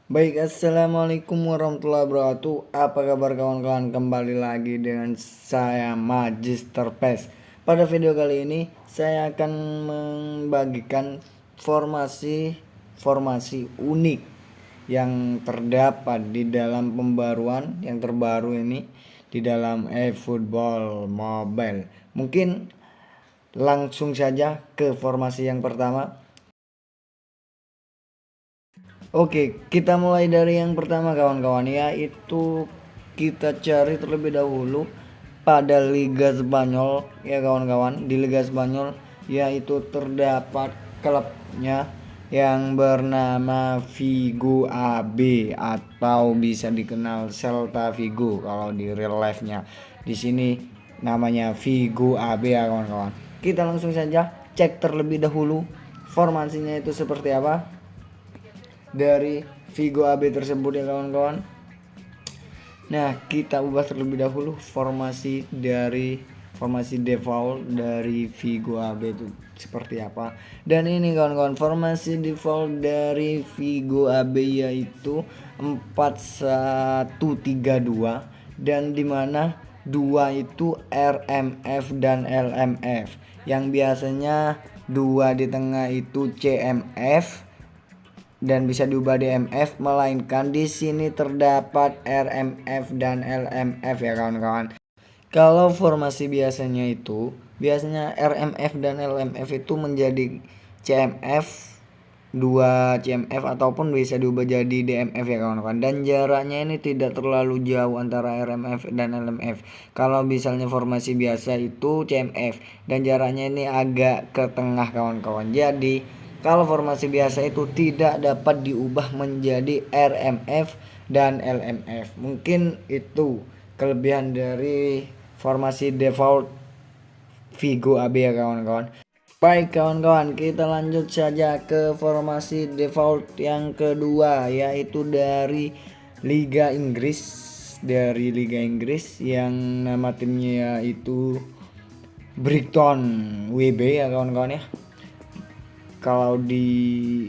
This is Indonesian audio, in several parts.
Baik, assalamualaikum warahmatullahi wabarakatuh. Apa kabar kawan-kawan? Kembali lagi dengan saya Magister PES. Pada video kali ini saya akan membagikan formasi unik yang terdapat di dalam pembaruan yang terbaru ini di dalam eFootball Mobile. Mungkin langsung saja ke formasi yang pertama. Oke, kita mulai dari yang pertama kawan-kawan, yaitu kita cari terlebih dahulu pada Liga Spanyol ya kawan-kawan. Di Liga Spanyol yaitu terdapat klubnya yang bernama Vigo AB atau bisa dikenal Celta Vigo kalau di real life-nya. Di sini namanya Vigo AB ya kawan-kawan. Kita langsung saja cek terlebih dahulu formasinya itu seperti apa dari Vigo AB tersebut ya kawan-kawan. Nah, kita ubah terlebih dahulu formasi default dari Vigo AB itu seperti apa. Dan ini kawan-kawan, formasi default dari Vigo AB yaitu 4132 dan dimana dua itu RMF dan LMF. Yang biasanya dua di tengah itu CMF dan bisa diubah DMF, melainkan di sini terdapat RMF dan LMF ya kawan-kawan. Kalau formasi biasanya RMF dan LMF itu menjadi CMF, 2 CMF ataupun bisa diubah jadi DMF ya kawan-kawan. Dan jaraknya ini tidak terlalu jauh antara RMF dan LMF. Kalau misalnya formasi biasa itu CMF dan jaraknya ini agak ke tengah kawan-kawan. Jadi kalau formasi biasa itu tidak dapat diubah menjadi RMF dan LMF. Mungkin itu kelebihan dari formasi default Vigo AB ya kawan-kawan. Baik kawan-kawan, kita lanjut saja ke formasi default yang kedua, yaitu dari Liga Inggris. Dari Liga Inggris yang nama timnya yaitu Brighton WB ya kawan-kawan ya. Kalau di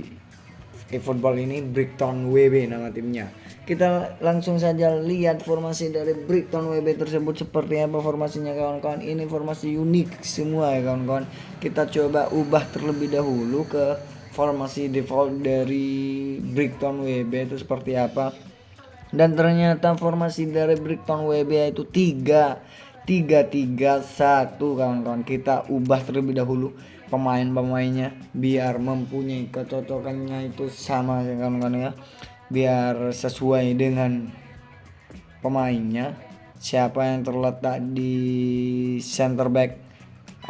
eFootball ini Brighton WB nama timnya. Kita langsung saja lihat formasi dari Brighton WB tersebut seperti apa formasinya kawan-kawan. Ini formasi unik semua ya kawan-kawan. Kita coba ubah terlebih dahulu ke formasi default dari Brighton WB itu seperti apa. Dan ternyata formasi dari Brighton WB itu 3-3-1 kawan-kawan. Kita ubah terlebih dahulu pemain-pemainnya biar mempunyai kecocokannya itu sama ya kawan-kawan ya, biar sesuai dengan pemainnya siapa yang terletak di center back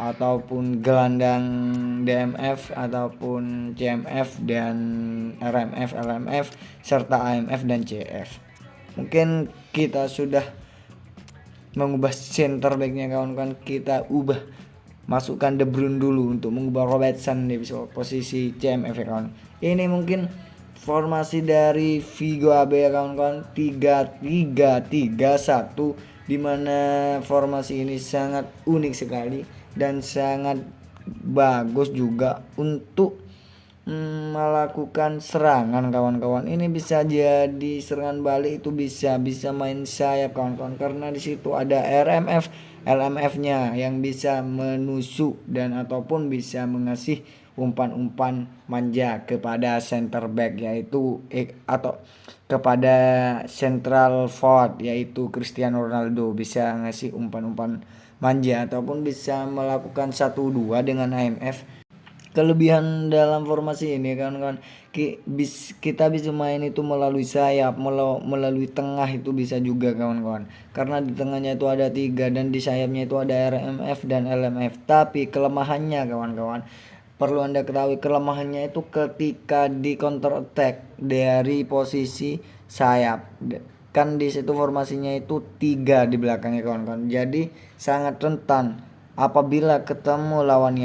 ataupun gelandang DMF ataupun CMF dan RMF, LMF serta AMF dan CF. Mungkin kita sudah mengubah center backnya kawan-kawan, kita ubah masukkan De Bruyne dulu untuk mengubah Robertson di posisi CMF ya kawan. Ini mungkin formasi dari Vigo AB ya kawan-kawan, 3-3-3-1, dimana formasi ini sangat unik sekali dan sangat bagus juga untuk melakukan serangan kawan-kawan. Ini bisa jadi serangan balik, itu bisa main sayap kawan-kawan, karena di situ ada RMF LMF-nya yang bisa menusuk dan ataupun bisa mengasih umpan-umpan manja kepada center back yaitu atau kepada central forward yaitu Cristiano Ronaldo, bisa ngasih umpan-umpan manja ataupun bisa melakukan 1-2 dengan AMF. Kelebihan dalam formasi ini kan kita bisa main itu melalui sayap, melalui tengah itu bisa juga kawan-kawan, karena di tengahnya itu ada 3 dan di sayapnya itu ada RMF dan LMF. Tapi kelemahannya kawan-kawan, perlu anda ketahui kelemahannya itu ketika di counter attack dari posisi sayap, kan di situ formasinya itu 3 di belakangnya kawan-kawan, jadi sangat rentan apabila ketemu lawan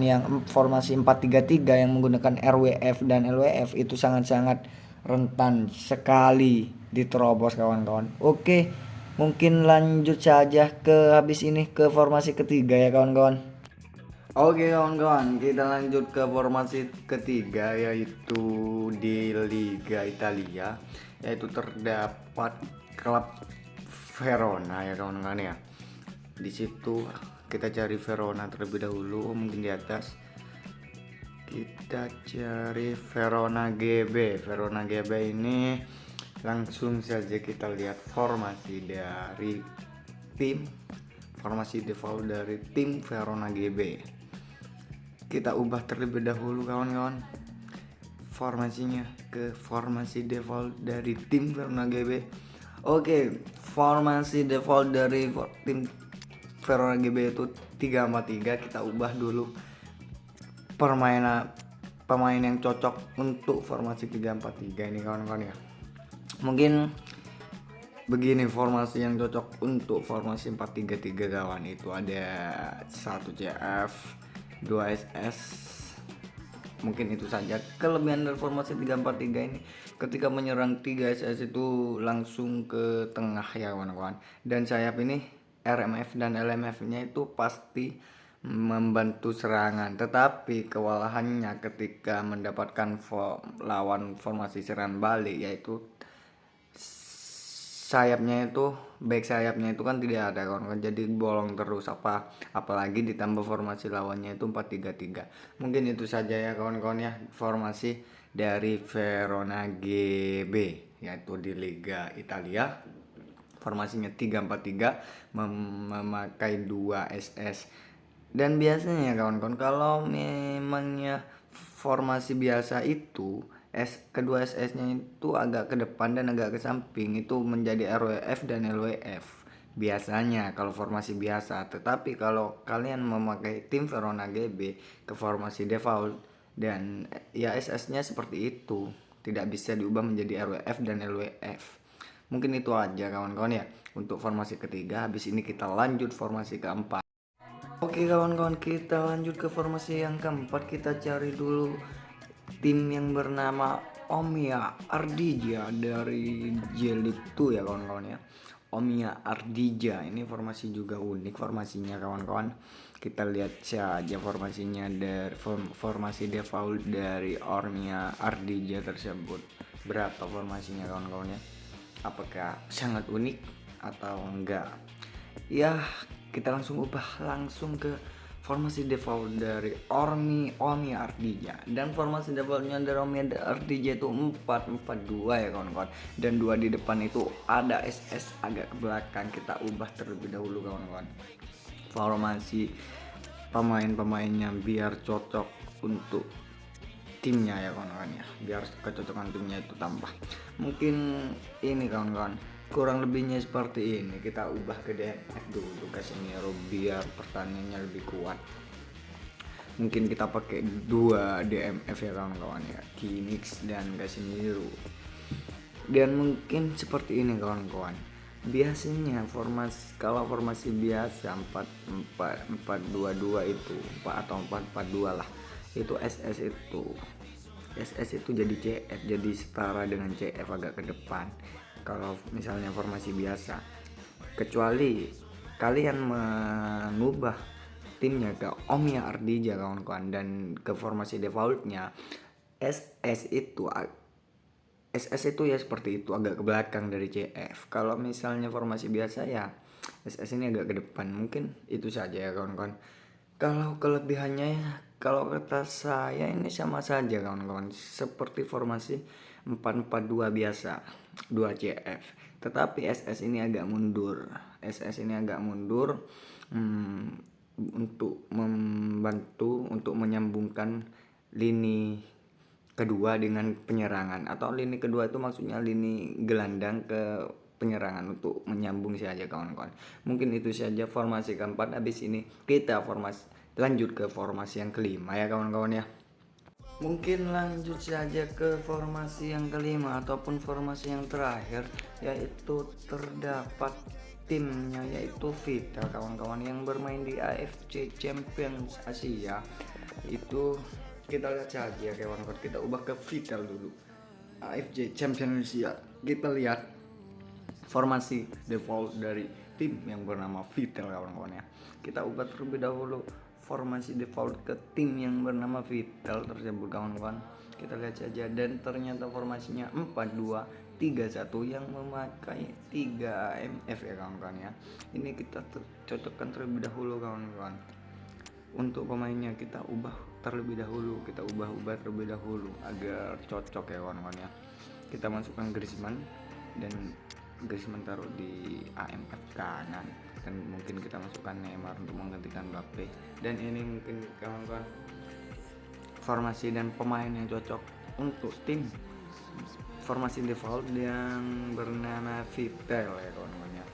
yang formasi 4-3-3 yang menggunakan RWF dan LWF, itu sangat-sangat rentan sekali diterobos kawan-kawan. Oke, mungkin lanjut saja ke habis ini ke formasi ketiga ya kawan-kawan. Oke kawan-kawan, kita lanjut ke formasi ketiga, yaitu di Liga Italia, yaitu terdapat klub Verona ya kawan-kawan ya. Di situ kita cari Verona terlebih dahulu, mungkin di atas. Kita cari Verona GB. Verona GB ini langsung saja kita lihat formasi dari tim, formasi default dari tim Verona GB. Kita ubah terlebih dahulu kawan-kawan formasinya ke formasi default dari tim Verona GB. Oke, formasi default dari tim Verona GB itu 3-4-3. Kita ubah dulu pemain yang cocok untuk formasi 3-4-3 ini kawan-kawan ya. Mungkin begini formasi yang cocok untuk formasi 4-3-3 kawan, itu ada 1 CF, 2 SS. Mungkin itu saja kelebihan dari formasi 3-4-3 ini. Ketika menyerang 3 SS itu langsung ke tengah ya kawan-kawan. Dan sayap ini RMF dan LMF nya itu pasti membantu serangan, tetapi kewalahannya ketika mendapatkan lawan formasi serangan balik, yaitu sayapnya itu, back sayapnya itu kan tidak ada kawan-kawan, jadi bolong terus, apalagi ditambah formasi lawannya itu 4-3-3. Mungkin itu saja ya kawan-kawan ya, formasi dari Verona GB yaitu di Liga Italia. Formasinya 3-4-3, memakai 2 SS. Dan biasanya kawan-kawan kalau memangnya formasi biasa itu kedua SS-nya itu agak ke depan dan agak ke samping, itu menjadi RWF dan LWF biasanya kalau formasi biasa. Tetapi kalau kalian memakai tim Verona GB ke formasi default dan ya SS-nya seperti itu, tidak bisa diubah menjadi RWF dan LWF. Mungkin itu aja kawan-kawan ya untuk formasi ketiga. Habis ini kita lanjut formasi keempat. Oke kawan-kawan, kita lanjut ke formasi yang keempat. Kita cari dulu tim yang bernama Omia Ardija dari J-League 2 ya kawan-kawan ya. Omia Ardija ini formasi juga unik formasinya kawan-kawan. Kita lihat saja formasinya dari formasi default dari Omia Ardija tersebut. Berapa formasinya kawan-kawan ya? Apakah sangat unik atau enggak? Ya, kita langsung ubah langsung ke formasi default dari Omia Ardija. Dan formasi defaultnya dari Omia Ardija itu 4-4-2 ya kawan-kawan. Dan 2 di depan itu ada SS agak ke belakang. Kita ubah terlebih dahulu kawan-kawan formasi pemain-pemainnya biar cocok untuk timnya ya kawan-kawan ya, biar kecocokan timnya itu tambah. Mungkin ini kawan-kawan, kurang lebihnya seperti ini. Kita ubah ke DMF dulu Casemiro biar pertandingannya lebih kuat. Mungkin kita pakai 2 DMF ya kawan-kawan ya, Kimmich dan Casemiro. Dan mungkin seperti ini kawan-kawan. Biasanya kalau formasi biasa 4-4-2 itu 4 atau 4-4-2 lah, itu SS itu jadi CF, jadi setara dengan CF agak ke depan kalau misalnya formasi biasa, kecuali kalian mengubah timnya ke Omia Ardija kawan-kawan dan ke formasi defaultnya SS itu ya seperti itu, agak ke belakang dari CF. Kalau misalnya formasi biasa ya SS ini agak ke depan. Mungkin itu saja ya kawan-kawan. Kalau kelebihannya ya, kalau kata saya ini sama saja kawan-kawan, seperti formasi 4-4-2 biasa, 2 CF. Tetapi SS ini agak mundur. SS ini agak mundur untuk membantu untuk menyambungkan lini kedua dengan penyerangan, atau lini kedua itu maksudnya lini gelandang ke penyerangan, untuk menyambung saja kawan-kawan. Mungkin itu saja formasi keempat. Habis ini kita lanjut ke formasi yang kelima ya kawan-kawan ya. Mungkin lanjut saja ke formasi yang kelima ataupun formasi yang terakhir, yaitu terdapat timnya yaitu Vital kawan-kawan yang bermain di AFC Champions Asia. Itu kita lihat saja kawan-kawan, kita ubah ke Vital dulu. AFC Champions Asia, kita lihat formasi default dari tim yang bernama Vital kawan-kawan ya. Kita ubah terlebih dahulu formasi default ke tim yang bernama Vital tersebut kawan-kawan. Kita lihat saja, dan ternyata formasinya 4-2-3-1 yang memakai 3 AMF ya kawan-kawan ya. Ini kita cocokkan terlebih dahulu kawan-kawan. Untuk pemainnya kita ubah terlebih dahulu, kita ubah-ubah terlebih dahulu agar cocok ya kawan-kawan ya. Kita masukkan Griezmann, dan Griezmann taruh di AMF kanan, dan mungkin kita masukkan Neymar untuk menggantikan Mbappe. Dan ini mungkin kawan-kawan formasi dan pemain yang cocok untuk tim formasi default yang bernama Vital ya kawan-kawan ya.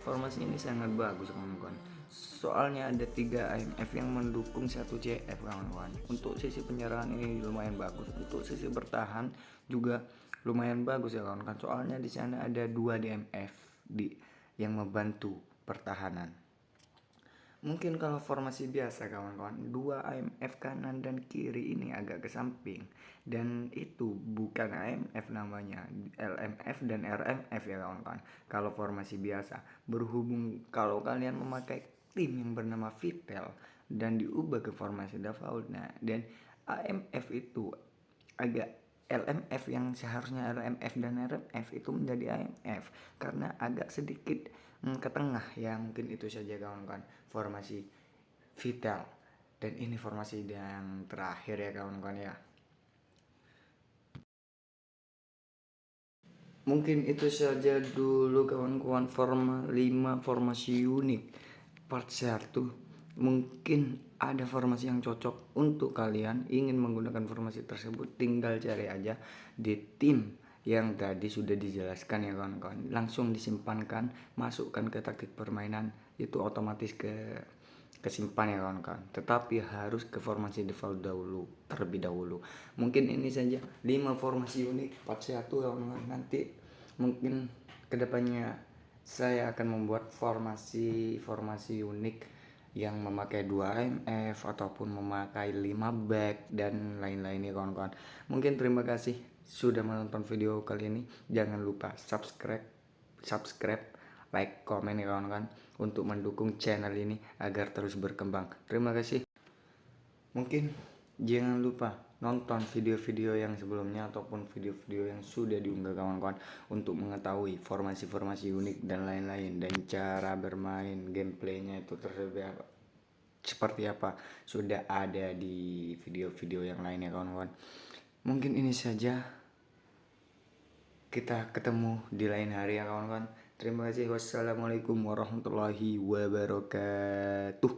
Formasi ini sangat bagus kawan-kawan, soalnya ada 3 AMF yang mendukung 1 CF kawan-kawan. Untuk sisi penyerangan ini lumayan bagus, untuk sisi bertahan juga lumayan bagus ya kawan-kawan, soalnya di sana ada 2 DMF yang membantu pertahanan. Mungkin kalau formasi biasa kawan-kawan, 2 AMF kanan dan kiri ini agak ke samping, dan itu bukan AMF namanya, LMF dan RMF ya kawan-kawan. Kalau formasi biasa, berhubung kalau kalian memakai tim yang bernama Vital dan diubah ke formasi default, nah dan AMF itu agak LMF yang seharusnya LMF dan RMF itu menjadi AMF karena agak sedikit ke tengah ya. Mungkin itu saja kawan-kawan formasi Vital, dan ini formasi yang terakhir ya kawan-kawan ya. Mungkin itu saja dulu kawan-kawan 5 formasi unik part 1. Mungkin ada formasi yang cocok untuk kalian ingin menggunakan formasi tersebut, tinggal cari aja di tim yang tadi sudah dijelaskan ya kawan-kawan. Langsung disimpankan, masukkan ke taktik permainan, itu otomatis kesimpan ya kawan-kawan. Tetapi harus ke formasi default dahulu, terlebih dahulu. Mungkin ini saja 5 formasi unik part 1 kawan-kawan. Nanti mungkin kedepannya saya akan membuat formasi unik yang memakai 2 AMF ataupun memakai 5 back dan lain-lain ya kawan-kawan. Mungkin terima kasih sudah menonton video kali ini. Jangan lupa subscribe, like, komen ya kawan-kawan untuk mendukung channel ini agar terus berkembang. Terima kasih. Mungkin jangan lupa nonton video-video yang sebelumnya ataupun video-video yang sudah diunggah kawan-kawan untuk mengetahui formasi-formasi unik dan lain-lain, dan cara bermain gameplaynya itu seperti apa sudah ada di video-video yang lain ya kawan-kawan. Mungkin ini saja, kita ketemu di lain hari ya kawan-kawan. Terima kasih. Wassalamualaikum warahmatullahi wabarakatuh.